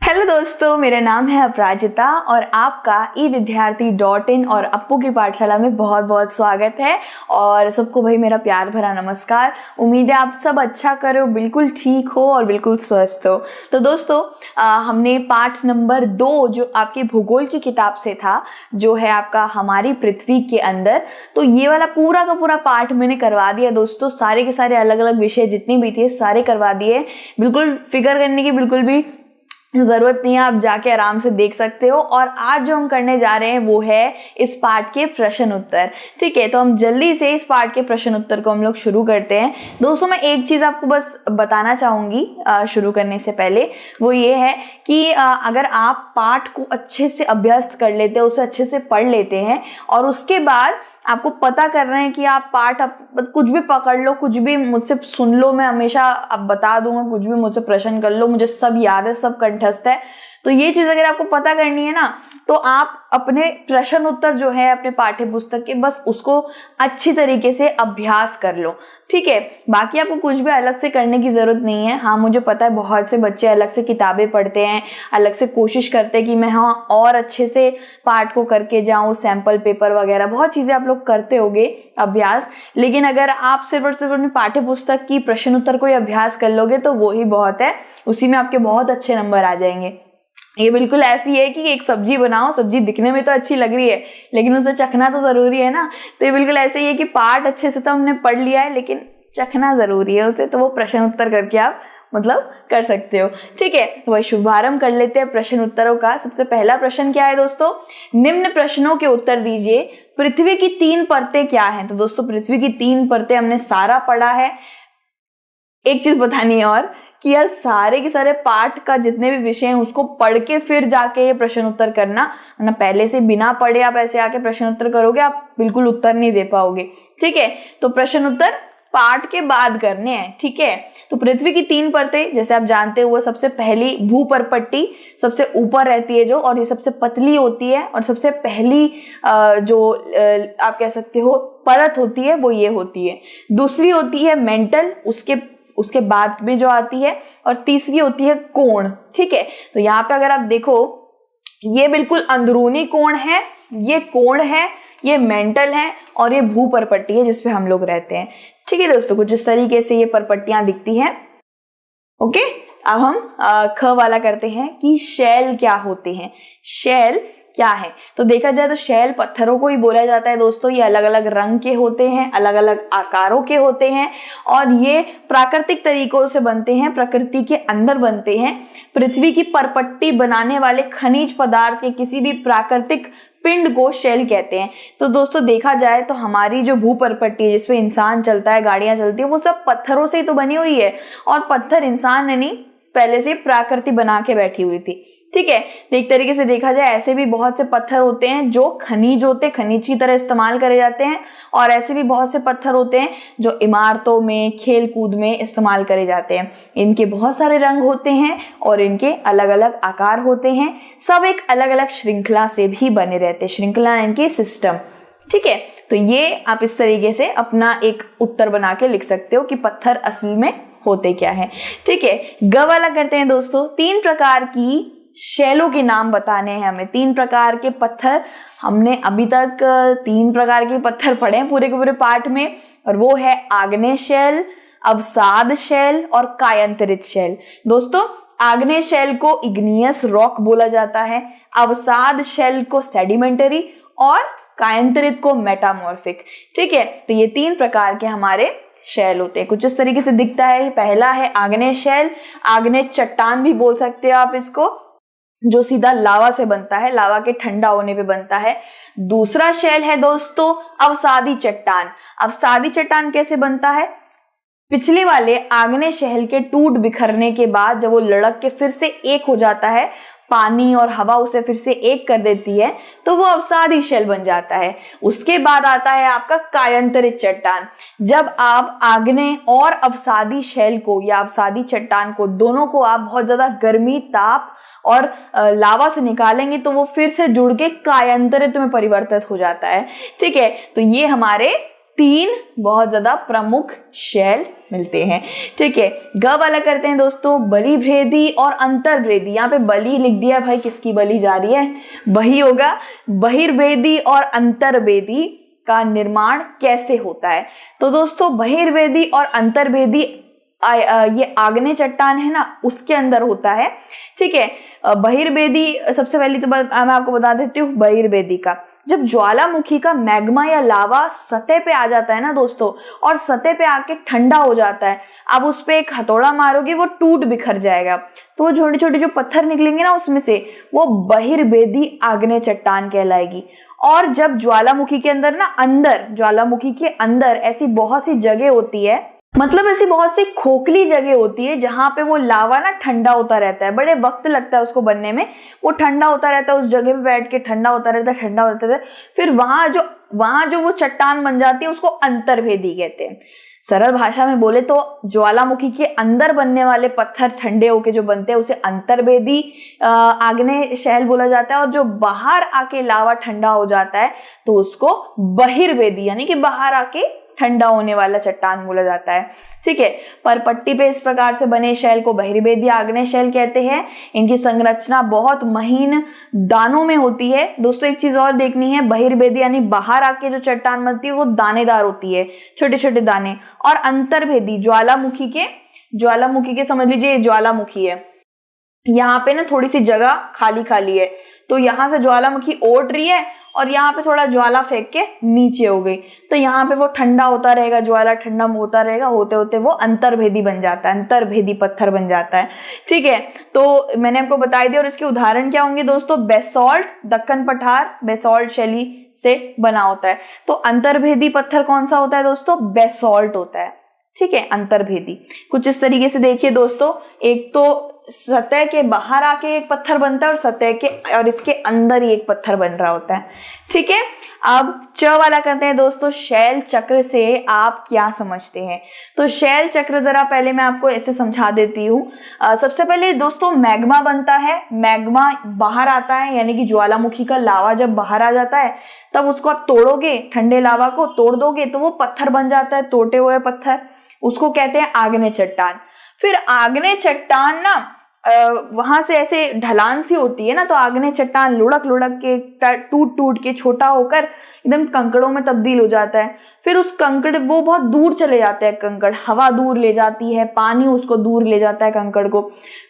Hello दोस्तों, मेरा नाम है अपराजिता और आपका evidyarthi.in और अप्पू की पाठशाला में बहुत बहुत स्वागत है। और सबको भाई मेरा प्यार भरा नमस्कार। उम्मीद है आप सब अच्छा करो, बिल्कुल ठीक हो और बिल्कुल स्वस्थ हो। तो दोस्तों हमने पाठ नंबर 2 जो आपकी भूगोल की किताब से था, जो है आपका हमारी पृथ्वी के अंदर, तो ये वाला पूरा का पूरा पाठ मैंने करवा दिया दोस्तों। सारे के सारे अलग अलग विषय जितने भी थे सारे करवा दिए। बिल्कुल फिक्र करने की बिल्कुल भी जरूरत नहीं है, आप जाके आराम से देख सकते हो। और आज जो हम करने जा रहे हैं वो है इस पाठ के प्रश्न उत्तर। ठीक है, तो हम जल्दी से इस पाठ के प्रश्न उत्तर को हम लोग शुरू करते हैं। दोस्तों मैं एक चीज आपको बस बताना चाहूंगी शुरू करने से पहले, वो ये है कि अगर आप पाठ को अच्छे से अभ्यस्त कर लेते हैं, उसे अच्छे से पढ़ लेते हैं और उसके बाद आपको पता कर रहे हैं कि आप पाठ कुछ भी पकड़ लो, कुछ भी मुझसे सुन लो, मैं हमेशा अब बता दूंगा, कुछ भी मुझसे प्रश्न कर लो, मुझे सब याद है, सब कंठस्थ है। तो ये चीज अगर आपको पता करनी है ना, तो आप अपने प्रश्न उत्तर जो है अपने पाठ्य पुस्तक के, बस उसको अच्छी तरीके से अभ्यास कर लो। ठीक है, बाकी आपको कुछ भी अलग से करने की जरूरत नहीं है। हाँ, मुझे पता है बहुत से बच्चे अलग से किताबें पढ़ते हैं, अलग से कोशिश करते हैं कि मैं और अच्छे से पाठ को करके जाऊं, सैंपल पेपर वगैरह बहुत चीजें आप लोग करते होगे अभ्यास। लेकिन अगर आप सिर्फ और सिर्फ अपनी पाठ्य पुस्तक की प्रश्न उत्तर को ही अभ्यास कर लोगे तो वो ही बहुत है, उसी में आपके बहुत अच्छे नंबर आ जाएंगे। ये बिल्कुल ऐसी है कि एक सब्जी बनाओ, सब्जी दिखने में तो अच्छी लग रही है लेकिन उसे चखना तो जरूरी है ना। तो ये बिल्कुल ऐसे ही है कि पाठ अच्छे से तो हमने पढ़ लिया है लेकिन चखना जरूरी है उसे, तो वो प्रश्न उत्तर करके आप मतलब कर सकते हो। ठीक है, तो वही शुभारंभ कर लेते हैं प्रश्न उत्तरों का। सबसे पहला प्रश्न क्या है दोस्तों, निम्न प्रश्नों के उत्तर दीजिए। पृथ्वी की 3 परतें क्या हैं? तो दोस्तों पृथ्वी की 3 परतें हमने सारा पढ़ा है। एक चीज बतानी है और कि यार सारे के सारे पाठ का जितने भी विषय हैं उसको पढ़ के फिर जाके ये प्रश्न उत्तर करना, वरना पहले से बिना पढ़े आप ऐसे आके प्रश्न उत्तर करोगे, आप बिल्कुल उत्तर नहीं दे पाओगे। ठीक है, तो प्रश्न उत्तर पाठ के बाद करने हैं। ठीक है, तो पृथ्वी की 3 परतें जैसे आप जानते हो, वो सबसे पहली भूपर्पट्टी सबसे ऊपर रहती है जो, और ये सबसे पतली होती है, और सबसे पहली जो आप कह सकते हो परत होती है वो ये होती है। दूसरी होती है मेंटल, उसके बाद में जो आती है, और तीसरी होती है कोण। ठीक है, तो यहाँ पे अगर आप देखो ये बिल्कुल अंदरूनी कोण है, ये कोण है, ये मेंटल है और ये भूपर्पट्टी है जिसपे हम लोग रहते हैं। ठीक है दोस्तों, कुछ इस तरीके से ये परपट्टियां दिखती हैं। ओके, अब हम ख वाला करते हैं कि शैल क्या होते हैं। शैल क्या है? तो देखा जाए तो शैल पत्थरों को ही बोला जाता है दोस्तों। ये अलग अलग रंग के होते हैं, अलग अलग आकारों के होते हैं और ये प्राकृतिक तरीकों से बनते हैं, प्रकृति के अंदर बनते हैं। पृथ्वी की परपट्टी बनाने वाले खनिज पदार्थ के किसी भी प्राकृतिक पिंड को शैल कहते हैं। तो दोस्तों देखा जाए तो हमारी जो भूपर्पट्टी है जिसपे इंसान चलता है, गाड़ियां चलती है, वो सब पत्थरों से ही तो बनी हुई है। और पत्थर इंसान ने नहीं, पहले से प्रकृति बना के बैठी हुई थी। ठीक है, तो एक तरीके से देखा जाए ऐसे भी बहुत से पत्थर होते हैं जो खनिज होते हैं, खनिज की तरह इस्तेमाल करे जाते हैं, और ऐसे भी बहुत से पत्थर होते हैं जो इमारतों में, खेल कूद में इस्तेमाल करे जाते हैं। इनके बहुत सारे रंग होते हैं और इनके अलग अलग आकार होते हैं। सब एक अलग अलग श्रृंखला से भी बने रहते हैं, श्रृंखला इनके सिस्टम। ठीक है, तो ये आप इस तरीके से अपना एक उत्तर बना के लिख सकते हो कि पत्थर असल में होते क्या है। ठीक है, ग वाला करते हैं दोस्तों। 3 प्रकार की शैलों के नाम बताने हैं हमें। 3 प्रकार के पत्थर, हमने अभी तक 3 प्रकार के पत्थर पढ़े हैं पूरे के पूरे पाठ में, और वो है आग्नेय शैल, अवसाद शैल और कायांतरित शैल। दोस्तों आग्नेय शैल को इग्नियस रॉक बोला जाता है, अवसाद शैल को सेडिमेंटरी और कायांतरित को मेटामॉर्फिक। ठीक है, तो ये 3 प्रकार के हमारे शैल होते हैं। कुछ इस तरीके से दिखता है। पहला है आग्नेय शैल, आग्नेय चट्टान भी बोल सकते हो आप इसको, जो सीधा लावा से बनता है, लावा के ठंडा होने पे बनता है। दूसरा शैल है दोस्तों अवसादी चट्टान। अवसादी चट्टान कैसे बनता है? पिछले वाले आग्नेय शैल के टूट बिखरने के बाद जब वो लड़क के फिर से एक हो जाता है, पानी और हवा उसे फिर से एक कर देती है, तो वो अवसादी शैल बन जाता है। उसके बाद आता है आपका कायांतरित चट्टान। जब आप आग्नेय और अवसादी शैल को या अवसादी चट्टान को, दोनों को आप बहुत ज्यादा गर्मी, ताप और लावा से निकालेंगे तो वो फिर से जुड़ के कायांतरित में परिवर्तित हो जाता है। ठीक है, तो ये हमारे 3 बहुत ज्यादा प्रमुख शैल मिलते हैं। ठीक है, ग वाला करते हैं दोस्तों, बलिभेदी और अंतर्भेदी। यहाँ पे बलि लिख दिया भाई, किसकी बलि जा रही है, बही होगा। बहिर्भेदी और अंतर्भेदी का निर्माण कैसे होता है? तो दोस्तों बहिर्भेदी और अंतर्भेदी ये आग्नेय चट्टान है ना, उसके अंदर होता है। ठीक है, बहिर्भेदी सबसे पहले तो मैं आपको बता देती हूँ बहिर्भेदी का। जब ज्वालामुखी का मैग्मा या लावा सतह पे आ जाता है ना दोस्तों, और सतह पे आके ठंडा हो जाता है, आप उस पे एक हथौड़ा मारोगे वो टूट बिखर जाएगा, तो वो छोटे छोटे जो पत्थर निकलेंगे ना उसमें से, वो बहिर्भेदी आग्नेय चट्टान कहलाएगी। और जब ज्वालामुखी के अंदर ना, अंदर ज्वालामुखी के अंदर ऐसी बहुत सी जगह होती है, मतलब ऐसी बहुत सी खोखली जगह होती है जहां पे वो लावा ना ठंडा होता रहता है, बड़े वक्त लगता है उसको बनने में, वो ठंडा होता रहता है, उस जगह पे बैठ के ठंडा होता रहता है, ठंडा होता रहता है। फिर वहां जो वो चट्टान बन जाती है उसको अंतर्भेदी कहते हैं। सरल भाषा में बोले तो ज्वालामुखी के अंदर बनने वाले पत्थर ठंडे होके जो बनते हैं उसे अंतर्भेदी आग्नेय शैल बोला जाता है, और जो बाहर आके लावा ठंडा हो जाता है तो उसको बहिर्भेदी यानी कि बाहर आके ठंडा होने वाला चट्टान बोला जाता है। ठीक है, पर पट्टी पे इस प्रकार से बने शैल को बहिर्भेदी आग्नेय शैल कहते हैं। इनकी संरचना बहुत महीन दानों में होती है। दोस्तों एक चीज और देखनी है, बहिर्भेदी यानी बाहर आके जो चट्टान बनती है वो दानेदार होती है, छोटे छोटे दाने। और अंतर्भेदी ज्वालामुखी के समझ लीजिए ज्वालामुखी है, यहाँ पे ना थोड़ी सी जगह खाली खाली है, तो यहाँ से ज्वालामुखी ओट रही है और यहाँ पे थोड़ा ज्वाला फेंक के नीचे हो गई, तो यहाँ पे वो ठंडा होता रहेगा, ज्वाला ठंडा होता रहेगा, होते होते वो अंतर्भेदी बन जाता है, अंतर्भेदी पत्थर बन जाता है। ठीक है, तो मैंने आपको बता दिया। और इसके उदाहरण क्या होंगे दोस्तों, बेसॉल्ट, दक्कन पठार बेसॉल्ट शैली से बना होता है। तो अंतर्भेदी पत्थर कौन सा होता है दोस्तों, बेसॉल्ट होता है। ठीक है, अंतर्भेदी कुछ इस तरीके से देखिए दोस्तों, एक तो सतह के बाहर आके एक पत्थर बनता है और सतह के और इसके अंदर ही एक पत्थर बन रहा होता है। ठीक है, अब च वाला करते हैं दोस्तों, शैल चक्र से आप क्या समझते हैं? तो शैल चक्र जरा पहले मैं आपको ऐसे समझा देती हूँ। सबसे पहले दोस्तों मैग्मा बनता है, मैग्मा बाहर आता है, यानी कि ज्वालामुखी का लावा जब बाहर आ जाता है तब उसको आप तोड़ोगे, ठंडे लावा को तोड़ दोगे तो वो पत्थर बन जाता है, टूटे हुए पत्थर, उसको कहते हैं आग्नेय चट्टान। फिर आग्नेय चट्टान ना वहां से ऐसे ढलान सी होती है ना, तो आग्नेय चट्टान लुढ़क लुढ़क के टूट टूट के छोटा होकर एकदम कंकड़ों में तब्दील हो जाता है। फिर उस कंकड़ वो बहुत दूर चले जाते हैं, कंकड़ हवा दूर ले जाती है, पानी उसको दूर ले जाता है कंकड़ को।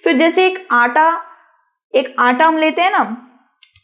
फिर जैसे एक आटा हम लेते हैं ना,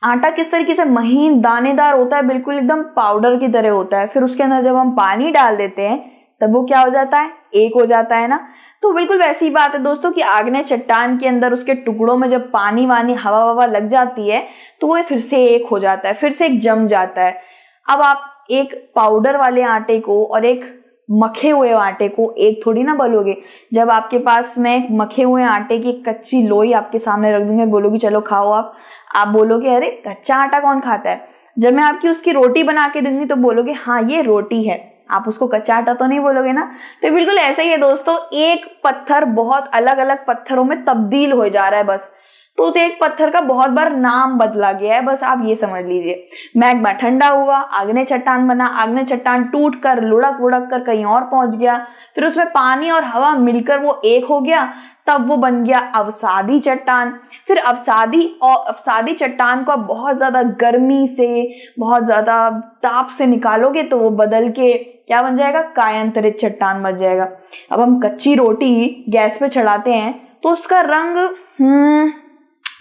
आटा किस तरीके से महीन दानेदार होता है, बिल्कुल एकदम पाउडर की तरह होता है। फिर उसके अंदर जब हम पानी डाल देते हैं तब वो क्या हो जाता है, एक हो जाता है ना। तो बिल्कुल वैसी बात है दोस्तों कि आग्नेय चट्टान के अंदर उसके टुकड़ों में जब पानी वानी हवा ववा लग जाती है तो वो फिर से एक हो जाता है, फिर से एक जम जाता है। अब आप एक पाउडर वाले आटे को और एक मखे हुए आटे को एक थोड़ी ना बोलोगे। जब आपके पास में मखे हुए आटे की कच्ची लोई आपके सामने रख दूंगे, बोलोगी चलो खाओ आप बोलोगे अरे कच्चा आटा कौन खाता है। जब मैं आपकी उसकी रोटी बना के दूंगी तो बोलोगे हाँ ये रोटी है, आप उसको कच्चा आटा तो नहीं बोलोगे ना। तो बिल्कुल ऐसा ही है दोस्तों, एक पत्थर बहुत अलग अलग पत्थरों में तब्दील हो जा रहा है बस, तो उस एक पत्थर का बहुत बार नाम बदला गया है, बस आप ये समझ लीजिए। मैग्मा ठंडा हुआ, आग्नेय चट्टान बना, आग्नेय चट्टान टूट कर लुढ़क वुढ़क कर कहीं और पहुंच गया, फिर उसमें पानी और हवा मिलकर वो एक हो गया, तब वो बन गया अवसादी चट्टान। फिर अवसादी चट्टान को बहुत ज्यादा गर्मी से, बहुत ज्यादा ताप से निकालोगे तो वो बदल के क्या बन जाएगा, कायांतरित चट्टान बन जाएगा। अब हम कच्ची रोटी गैस पे चढ़ाते हैं तो उसका रंग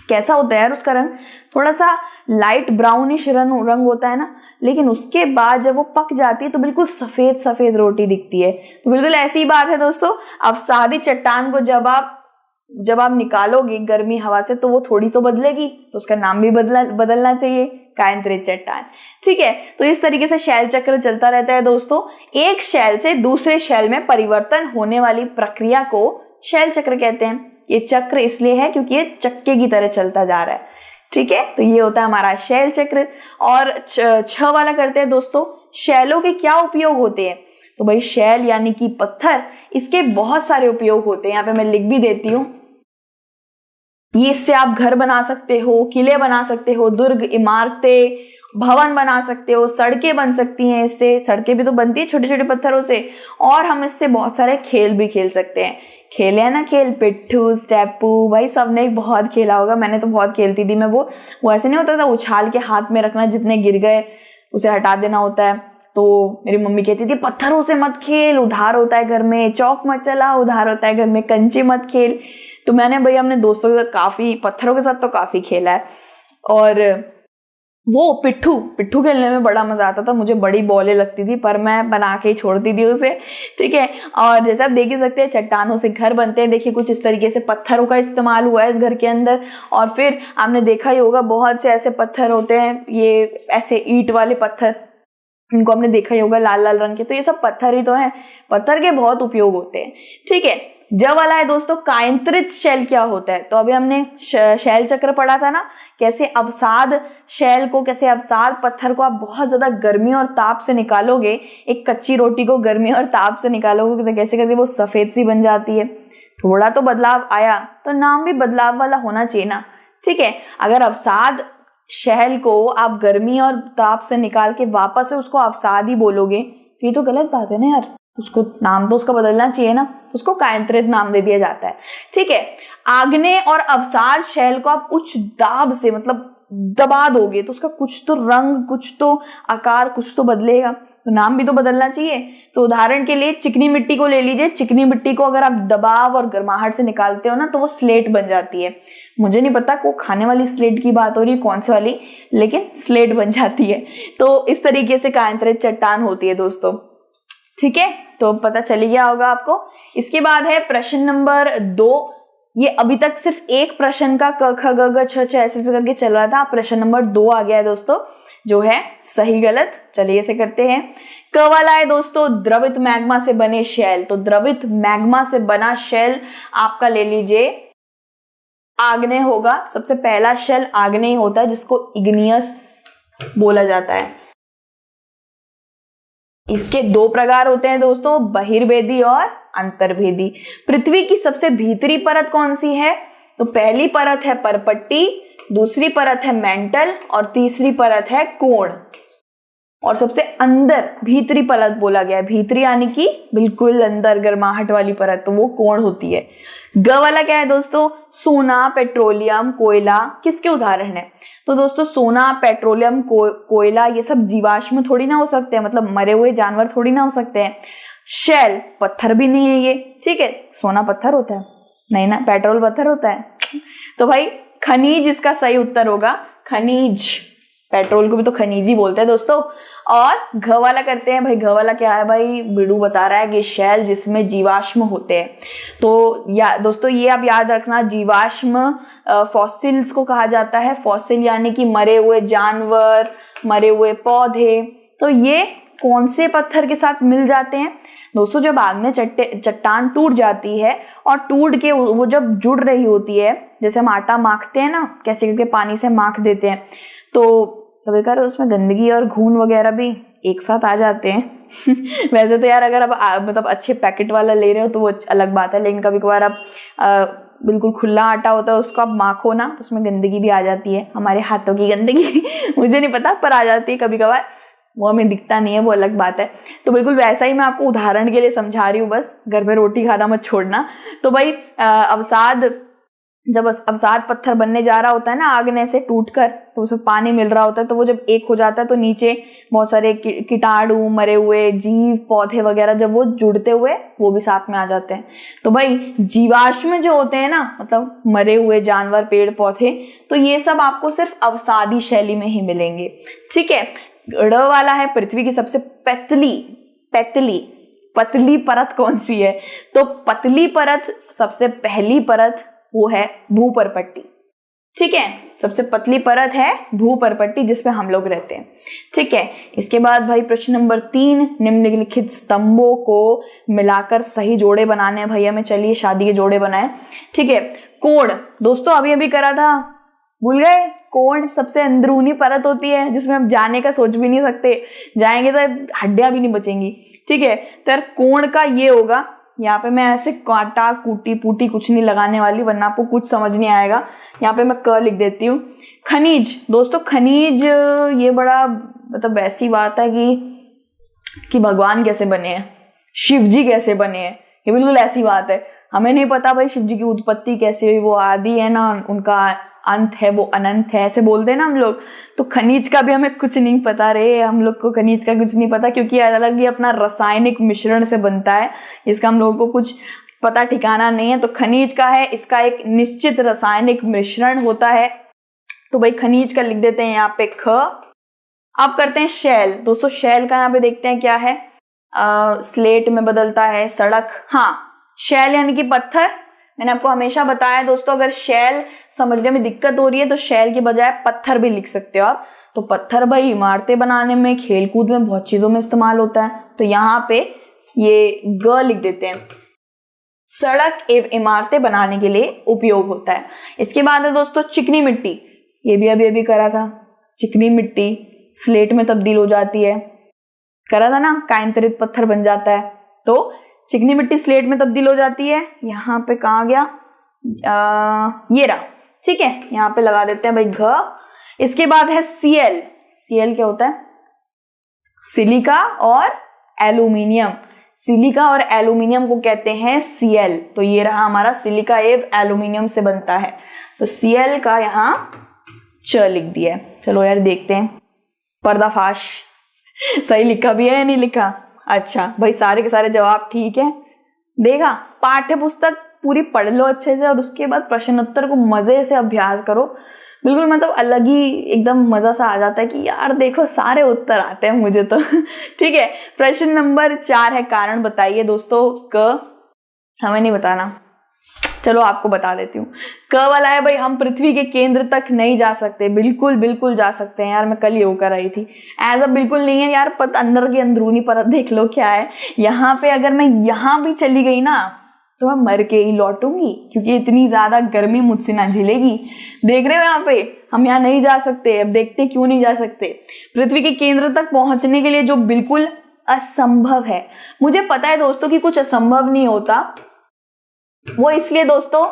कैसा होता है यार, उसका रंग थोड़ा सा लाइट ब्राउनिश रंग होता है ना, लेकिन उसके बाद जब वो पक जाती है तो बिल्कुल सफेद सफेद रोटी दिखती है। तो बिल्कुल ऐसी ही बात है दोस्तों, अवसादी चट्टान को जब आप निकालोगे गर्मी हवा से तो वो थोड़ी तो बदलेगी, तो उसका नाम भी बदलना चाहिए, कायांतरित चट्टान। ठीक है, तो इस तरीके से शैल चक्र चलता रहता है दोस्तों। एक शैल से दूसरे शैल में परिवर्तन होने वाली प्रक्रिया को शैल चक्र कहते हैं। ये चक्र इसलिए है क्योंकि ये चक्के की तरह चलता जा रहा है। ठीक है, तो ये होता है हमारा शैल चक्र। और 6 वाला करते हैं दोस्तों, शैलों के क्या उपयोग होते हैं। तो भाई शैल यानी कि पत्थर, इसके बहुत सारे उपयोग होते हैं, यहाँ पे मैं लिख भी देती हूँ। ये इससे आप घर बना सकते हो, किले बना सकते हो, दुर्ग, इमारतें, भवन बना सकते हो, सड़कें बन सकती हैं इससे, सड़कें भी तो बनती है छोटे छोटे पत्थरों से। और हम इससे बहुत सारे खेल भी खेल सकते हैं। खेले हैं ना खेल, पिट्ठू, स्टेपू, भाई सबने बहुत खेला होगा, मैंने तो बहुत खेलती थी मैं। वो ऐसे नहीं होता था उछाल के हाथ में रखना, जितने गिर गए उसे हटा देना होता है। तो मेरी मम्मी कहती थी पत्थरों से मत खेल, उधार होता है घर में, चौक मत चला, उधार होता है घर में, कंचे मत खेल। तो मैंने भाई अपने दोस्तों के साथ काफी, पत्थरों के साथ तो काफी खेला है। और वो पिट्ठू खेलने में बड़ा मजा आता था। मुझे बड़ी बॉलें लगती थी पर मैं बना के ही छोड़ती थी उसे, ठीक है। और जैसे आप देख ही सकते हैं चट्टानों से घर बनते हैं। देखिए कुछ इस तरीके से पत्थरों का इस्तेमाल हुआ है इस घर के अंदर। और फिर आपने देखा ही होगा बहुत से ऐसे पत्थर होते हैं, ये ऐसे ईंट वाले पत्थर, इनको हमने देखा ही होगा लाल लाल रंग के। तो ये सब पत्थर ही तो हैं, पत्थर के बहुत उपयोग होते हैं, ठीक है। जब वाला है दोस्तों कायंत्रित शैल क्या होता है। तो अभी हमने शैल चक्र पढ़ा था ना, कैसे अवसाद शैल को, कैसे अवसाद पत्थर को आप बहुत ज्यादा गर्मी और ताप से निकालोगे, एक कच्ची रोटी को गर्मी और ताप से निकालोगे तो कैसे करके वो सफेद सी बन जाती है। थोड़ा तो बदलाव आया, तो नाम भी बदलाव वाला होना चाहिए ना, ठीक है। अगर अवसाद शैल को आप गर्मी और ताप से निकाल के वापस से उसको अवसाद ही बोलोगे तो ये तो गलत बात है ना यार, उसको नाम तो उसका बदलना चाहिए ना, उसको कायंत्रित नाम दे दिया जाता है, ठीक है। आग्नेय और अवसाद शैल को आप उच्च दाब से मतलब दबा दोगे तो उसका कुछ तो रंग, कुछ तो आकार, कुछ तो बदलेगा, तो नाम भी तो बदलना चाहिए। तो उदाहरण के लिए चिकनी मिट्टी को ले लीजिए। चिकनी मिट्टी को अगर आप दबाव और गर्माहट से निकालते हो ना तो वो स्लेट बन जाती है। मुझे नहीं पता को खाने वाली स्लेट की बात हो रही है कौन सी वाली, लेकिन स्लेट बन जाती है। तो इस तरीके से कायंत्रित चट्टान होती है दोस्तों, ठीक है। तो पता चली गया होगा आपको। इसके बाद है प्रश्न नंबर 2। ये अभी तक सिर्फ एक प्रश्न का क ख ग घ छ छ ऐसे करके चल रहा था। प्रश्न नंबर 2 आ गया है दोस्तों, जो है सही गलत। चलिए इसे करते हैं। क वाला है दोस्तों द्रवित मैग्मा से बने शैल। तो द्रवित मैग्मा से बना शैल आपका ले लीजिए आग्नेय होगा। सबसे पहला शैल आग्नेय होता है जिसको इग्नियस बोला जाता है। इसके 2 प्रकार होते हैं दोस्तों, बहिर्वेदी और अंतर्वेदी। पृथ्वी की सबसे भीतरी परत कौन सी है। तो पहली परत है परपट्टी, दूसरी परत है मेंटल और तीसरी परत है कोण। और सबसे अंदर भीतरी परत बोला गया है, भीतरी यानी कि बिल्कुल अंदर गर्माहट वाली परत, तो वो कोण होती है। ग वाला क्या है दोस्तों, सोना, पेट्रोलियम, कोयला किसके उदाहरण है। तो दोस्तों सोना, पेट्रोलियम, कोयला ये सब जीवाश्म थोड़ी ना हो सकते हैं, मतलब मरे हुए जानवर थोड़ी ना हो सकते हैं। शैल पत्थर भी नहीं है ये, ठीक है। सोना पत्थर होता है नहीं ना, पेट्रोल पत्थर होता है। तो भाई खनिज इसका सही उत्तर होगा, खनिज। पेट्रोल को भी तो खनिज ही बोलते हैं दोस्तों। और घ वाला करते हैं। भाई घ वाला क्या है, भाई बिडू बता रहा है कि शैल जिसमें जीवाश्म होते हैं। तो दोस्तों ये आप याद रखना, जीवाश्म फॉसिल्स को कहा जाता है। फॉसिल यानी कि मरे हुए जानवर, मरे हुए पौधे। तो ये कौन से पत्थर के साथ मिल जाते हैं दोस्तों, जब आग्नेय चट्टान टूट जाती है और टूट के वो जब जुड़ रही होती है, जैसे हम आटा माखते हैं ना, कैसे करके पानी से माख देते हैं, तो कभी कभार उसमें गंदगी और घून वगैरह भी एक साथ आ जाते हैं। वैसे तो यार अगर आप मतलब अच्छे पैकेट वाला ले रहे हो तो वो अलग बात है, लेकिन कभी कभार आप बिल्कुल खुला आटा होता है उसको आप माखो ना, उसमें गंदगी भी आ जाती है, हमारे हाथों की गंदगी। मुझे नहीं पता पर आ जाती है कभी कभार, वो हमें दिखता नहीं है, वो अलग बात है। तो बिल्कुल वैसा ही मैं आपको उदाहरण के लिए समझा रही हूँ, बस घर में रोटी खाना मत छोड़ना। तो भाई अवसाद, जब अवसाद पत्थर बनने जा रहा होता है ना आग्नेय से टूटकर, तो उसमें पानी मिल रहा होता है, तो वो जब एक हो जाता है तो नीचे बहुत सारे कीटाणु, मरे हुए जीव, पौधे वगैरह जब वो जुड़ते हुए वो भी साथ में आ जाते हैं। तो भाई जीवाश्म जो होते हैं ना, मतलब मरे हुए जानवर, पेड़ पौधे, तो ये सब आपको सिर्फ अवसादी शैली में ही मिलेंगे, ठीक है। ड़ वाला है पृथ्वी की सबसे पतली परत कौन सी है। तो पतली परत, सबसे पहली परत वो है भूपर्पट्टी, ठीक है। सबसे पतली परत है भूपर्पट्टी जिसपे हम लोग रहते हैं, ठीक है। इसके बाद भाई प्रश्न नंबर 3, निम्नलिखित स्तंभों को मिलाकर सही जोड़े बनाने हैं भैया में। चलिए शादी के जोड़े बनाए, ठीक है। कोण दोस्तों अभी अभी करा था, भूल गए। कोण सबसे अंदरूनी परत होती है जिसमें हम जाने का सोच भी नहीं सकते, जाएंगे तो हड्डियां भी नहीं बचेंगी, ठीक है। तो यार कोण का ये होगा यहाँ पे मैं ऐसे काटा कूटी पूटी कुछ नहीं लगाने वाली, वरना आपको कुछ समझ नहीं आएगा। यहाँ पे मैं क लिख देती हूँ। खनिज दोस्तों, खनिज ये बड़ा मतलब ऐसी बात है कि भगवान कैसे बने हैं, शिव जी कैसे बने हैं, ये बिल्कुल ऐसी बात है। हमें नहीं पता भाई शिव जी की उत्पत्ति कैसे हुई, वो आदि है ना, उनका अंत है, वो अनंत है, ऐसे बोलते हैं ना हम लोग। तो खनिज का भी हमें कुछ नहीं पता रे, हम लोग को खनिज का कुछ नहीं पता, क्योंकि अलग ही अपना रासायनिक मिश्रण से बनता है, इसका हम लोगों को कुछ पता ठिकाना नहीं है। तो खनिज का है, इसका एक निश्चित रासायनिक मिश्रण होता है। तो भाई खनिज का लिख देते हैं यहाँ पे ख। अब करते हैं शैल। दोस्तों शैल का यहाँ पे देखते हैं क्या है, स्लेट में बदलता है, सड़क। हाँ, शैल यानी कि पत्थर। मैंने आपको हमेशा बताया दोस्तों, अगर शैल समझने में दिक्कत हो रही है तो शैल की बजाय पत्थर भी लिख सकते हो आप। तो पत्थर भाई इमारतें बनाने में, खेल कूद में, बहुत चीजों में इस्तेमाल होता है। तो यहाँ पे ये ग लिख देते हैं, सड़क एवं इमारतें बनाने के लिए उपयोग होता है। इसके बाद है दोस्तों चिकनी मिट्टी। ये भी अभी करा था, चिकनी मिट्टी स्लेट में तब्दील हो जाती है, करा था ना, कायांतरित पत्थर बन जाता है। तो चिकनी मिट्टी स्लेट में तब्दील हो जाती है। यहाँ पे कहाँ गया, ये रहा, ठीक है, यहाँ पे लगा देते हैं भाई घ। इसके बाद है सीएल। सीएल क्या होता है, सिलिका और एल्यूमिनियम। सिलिका और एल्यूमिनियम को कहते हैं सीएल। तो ये रहा हमारा, सिलिका एवं एल्यूमिनियम से बनता है। तो सीएल का यहाँ च लिख दिया है। चलो यार देखते हैं, पर्दाफाश सही लिखा भी है या नहीं लिखा। अच्छा भाई, सारे के सारे जवाब ठीक है। देखा, पाठ्य पुस्तक पूरी पढ़ लो अच्छे से और उसके बाद प्रश्न उत्तर को मजे से अभ्यास करो। बिल्कुल मतलब अलग ही एकदम मजा सा आ जाता है कि यार देखो सारे उत्तर आते हैं मुझे तो ठीक है। प्रश्न नंबर 4 है, कारण बताइए दोस्तों। क हमें नहीं बताना, चलो आपको बता देती हूँ। क वाला है भाई, हम पृथ्वी के केंद्र तक नहीं जा सकते। बिल्कुल जा सकते हैं यार, मैं कल योग कर रही थी। ऐसा बिल्कुल नहीं है यार, अंदर की अंदरूनी परत देख लो क्या है। यहाँ पे अगर मैं यहाँ भी चली गई ना तो मैं मर के ही लौटूंगी, क्योंकि इतनी ज्यादा गर्मी मुझसे ना झेलेगी। देख रहे हो यहाँ पे, हम यहाँ नहीं जा सकते। अब देखते क्यों नहीं जा सकते। पृथ्वी के केंद्र तक पहुंचने के लिए जो बिल्कुल असंभव है। मुझे पता है दोस्तों कि कुछ असंभव नहीं होता, वो इसलिए दोस्तों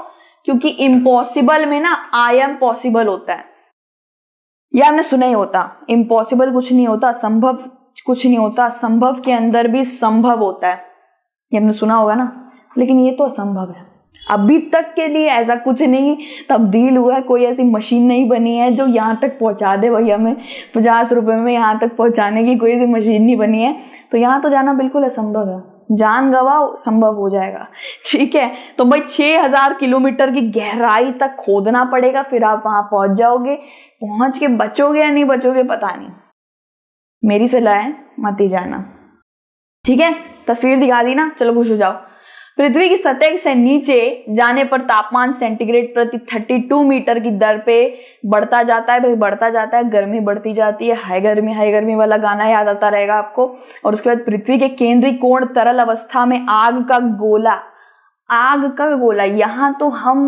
क्योंकि इम्पॉसिबल में ना आई एम पॉसिबल होता है। यह हमने सुना ही होता, इम्पॉसिबल कुछ नहीं होता, संभव कुछ नहीं होता, संभव के अंदर भी संभव होता है। ये हमने सुना होगा ना, लेकिन ये तो असंभव है। अभी तक के लिए ऐसा कुछ नहीं तब्दील हुआ है, कोई ऐसी मशीन नहीं बनी है जो यहाँ तक पहुंचा दे। भैया हमें 50 रुपए में यहाँ तक पहुंचाने की कोई ऐसी मशीन नहीं बनी है। तो यहाँ तो जाना बिल्कुल असंभव है, जान गवाओ संभव हो जाएगा, ठीक है। तो भाई 6000 किलोमीटर की गहराई तक खोदना पड़ेगा, फिर आप वहां पहुंच जाओगे। पहुंच के बचोगे या नहीं बचोगे पता नहीं, मेरी सलाह है मत ही जाना, ठीक है। तस्वीर दिखा दी ना, चलो खुश हो जाओ। पृथ्वी की सतह से नीचे जाने पर तापमान सेंटीग्रेड प्रति 32 मीटर की दर पे बढ़ता जाता है। भाई बढ़ता जाता है, गर्मी बढ़ती जाती है। हाय गर्मी वाला गाना याद आता रहेगा आपको। और उसके बाद पृथ्वी के केंद्रीय कोण तरल अवस्था में आग का गोला, यहाँ तो हम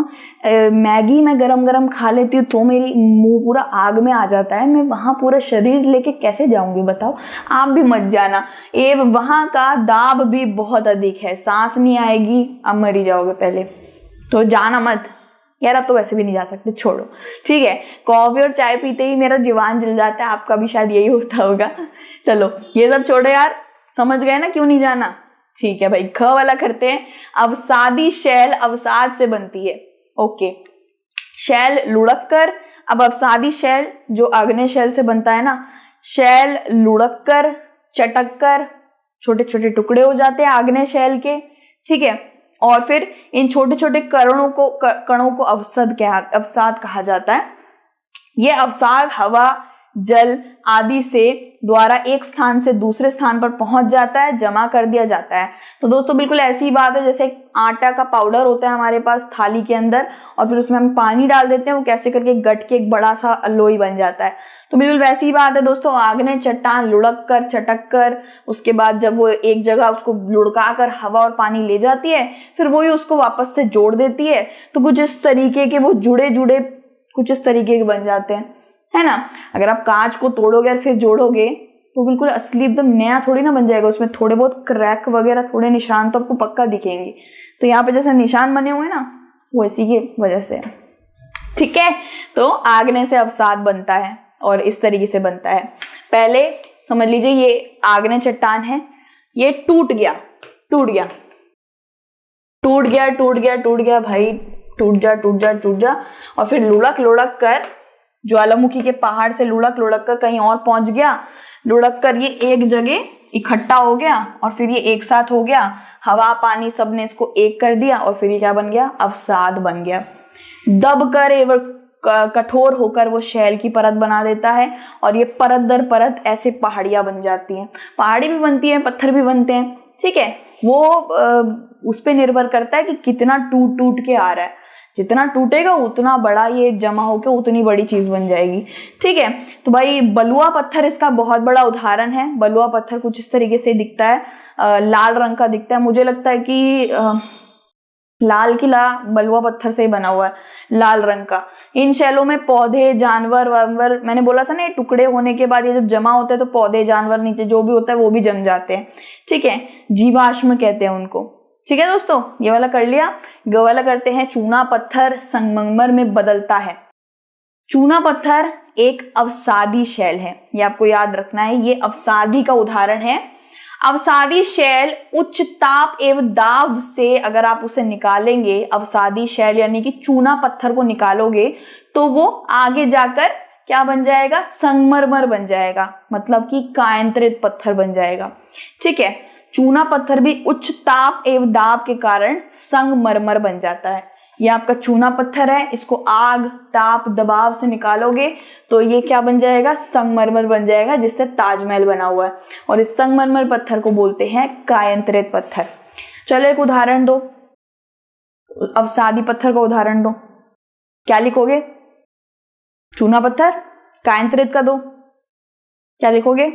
मैगी में गरम खा लेती हूँ तो मेरी मुंह पूरा आग में आ जाता है। मैं वहां पूरा शरीर लेके कैसे जाऊंगी बताओ। आप भी मत जाना। एवं वहां का दाब भी बहुत अधिक है, सांस नहीं आएगी, अब मर ही जाओगे पहले। तो जाना मत यार, अब तो वैसे भी नहीं जा सकते, छोड़ो, ठीक है। कॉफी और चाय पीते ही मेरा जीवान जल जाता है, आपका भी शायद यही होता होगा। चलो ये सब छोड़ो यार, समझ गए ना क्यों नहीं जाना, ठीक है भाई। ख वाला करते हैं। अवसादी शैल अवसाद से बनती है। ओके, शैल लुढ़क कर, अब अवसादी शैल जो आग्नेय शैल से बनता है ना, शैल लुढ़क कर, चटक कर छोटे छोटे टुकड़े हो जाते हैं आग्नेय शैल के, ठीक है। और फिर इन छोटे छोटे कणों को अवसाद कहा जाता है। ये अवसाद हवा, जल आदि से द्वारा एक स्थान से दूसरे स्थान पर पहुंच जाता है, जमा कर दिया जाता है। तो दोस्तों बिल्कुल ऐसी ही बात है, जैसे आटा का पाउडर होता है हमारे पास थाली के अंदर, और फिर उसमें हम पानी डाल देते हैं, वो कैसे करके गट के एक बड़ा सा लोई बन जाता है। तो बिल्कुल वैसी ही बात है दोस्तों। आग्नेय चट्टान लुढ़क कर, चटक कर, उसके बाद जब वो एक जगह उसको लुढ़का कर हवा और पानी ले जाती है, फिर वही उसको वापस से जोड़ देती है। तो कुछ इस तरीके के वो जुड़े कुछ इस तरीके के बन जाते हैं, है ना। अगर आप कांच को तोड़ोगे और फिर जोड़ोगे तो बिल्कुल असली एकदम नया थोड़ी ना बन जाएगा, उसमें थोड़े बहुत क्रैक वगैरह थोड़े निशान तो आपको पक्का दिखेंगे। तो यहाँ पे जैसे निशान बने हुए ना वो इसी की वजह से है, ठीक है। तो आग्नेय से अवसाद बनता है और इस तरीके से बनता है। पहले समझ लीजिए ये आग्नेय चट्टान है, ये टूट गया टूट गया टूट गया टूट गया टूट गया भाई, टूट जा टूट जा टूट जा, और फिर लुढ़क लुढ़क कर ज्वालामुखी के पहाड़ से लुढ़क लुढ़क कर कहीं और पहुंच गया, लुढ़क कर ये एक जगह इकट्ठा हो गया और फिर ये एक साथ हो गया, हवा पानी सब ने इसको एक कर दिया और फिर ये क्या बन गया, अवसाद बन गया। दब कर एवं कठोर होकर वो शैल की परत बना देता है और ये परत दर परत ऐसे पहाड़ियां बन जाती हैं। पहाड़ी भी बनती है, पत्थर भी बनते हैं, ठीक है। वो उस पे निर्भर करता है कि कितना टूट टूट के आ रहा है, जितना टूटेगा उतना बड़ा ये जमा होकर उतनी बड़ी चीज बन जाएगी, ठीक है। तो भाई बलुआ पत्थर इसका बहुत बड़ा उदाहरण है। बलुआ पत्थर कुछ इस तरीके से दिखता है, लाल रंग का दिखता है। मुझे लगता है कि लाल किला बलुआ पत्थर से ही बना हुआ है, लाल रंग का। इन शैलों में पौधे जानवर वानवर, मैंने बोला था ना ये टुकड़े होने के बाद ये जब जमा होते हैं तो पौधे जानवर नीचे जो भी होता है वो भी जम जाते हैं, ठीक है। जीवाश्म कहते हैं उनको, ठीक है दोस्तों। ये वाला कर लिया। ग वाला करते हैं। चूना पत्थर संगमरमर में बदलता है। चूना पत्थर एक अवसादी शैल है, ये आपको याद रखना है, ये अवसादी का उदाहरण है। अवसादी शैल उच्च ताप एवं दाब से अगर आप उसे निकालेंगे, अवसादी शैल यानी कि चूना पत्थर को निकालोगे तो वो आगे जाकर क्या बन जाएगा, संगमरमर बन जाएगा, मतलब कि कायांतरित पत्थर बन जाएगा, ठीक है। चूना पत्थर भी उच्च ताप एवं दाब के कारण संगमरमर बन जाता है। ये आपका चूना पत्थर है, इसको आग ताप दबाव से निकालोगे तो ये क्या बन जाएगा, संगमरमर बन जाएगा, जिससे ताजमहल बना हुआ है। और इस संगमरमर पत्थर को बोलते हैं कायांतरित पत्थर। चलो एक उदाहरण दो, अवसादी पत्थर का उदाहरण दो। क्या लिखोगे, चूना पत्थर, कायांतरित का दो, क्या लिखोगे,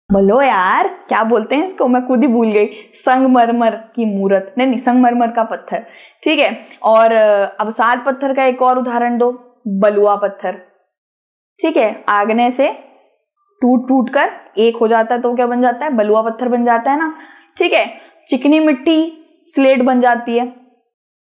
बोलो यार क्या बोलते हैं इसको, मैं खुद ही भूल गई। संगमरमर की मूर्त, नहीं संगमरमर का पत्थर, ठीक है। और अवसाद पत्थर का एक और उदाहरण दो, बलुआ पत्थर, ठीक है। आग्नेय से टूट टूट कर एक हो जाता है तो क्या बन जाता है, बलुआ पत्थर बन जाता है ना, ठीक है। चिकनी मिट्टी स्लेट बन जाती है।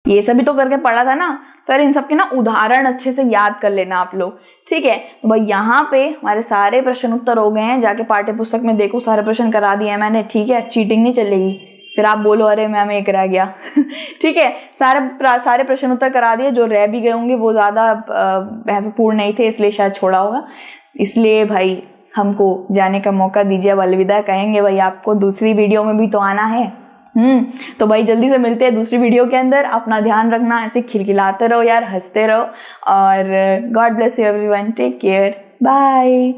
ये सभी तो करके पढ़ा था ना, पर इन सबके ना उदाहरण अच्छे से याद कर लेना आप लोग, ठीक है। तो भाई यहाँ पे हमारे सारे प्रश्न उत्तर हो गए हैं, जाके पाठ्य पुस्तक में देखो, सारे प्रश्न करा दिए हैं मैंने, ठीक है। चीटिंग नहीं चलेगी, फिर आप बोलो अरे मैम एक रह गया ठीक है। सारे प्रश्न उत्तर करा दिए, जो रह भी गए होंगे वो ज्यादा महत्वपूर्ण नहीं थे इसलिए शायद छोड़ा होगा, इसलिए भाई हमको जाने का मौका दीजिए। अब अलविदा कहेंगे भाई, आपको दूसरी वीडियो में भी तो आना है। तो भाई जल्दी से मिलते हैं दूसरी वीडियो के अंदर। अपना ध्यान रखना, ऐसे खिलखिलाते रहो यार, हंसते रहो, और God bless you everyone, take care, bye.